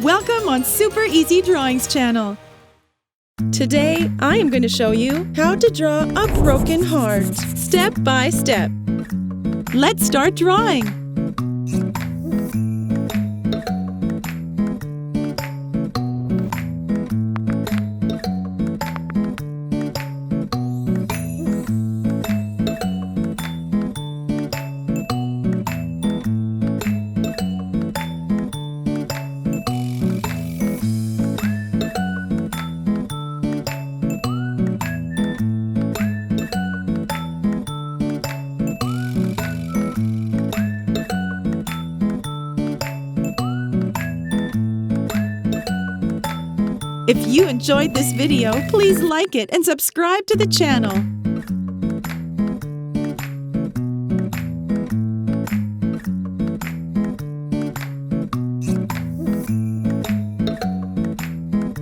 Welcome on Super Easy Drawings channel. Today, I am going to show you how to draw a broken heart, step by step. Let's start drawing. If you enjoyed this video, please like it and subscribe to the channel.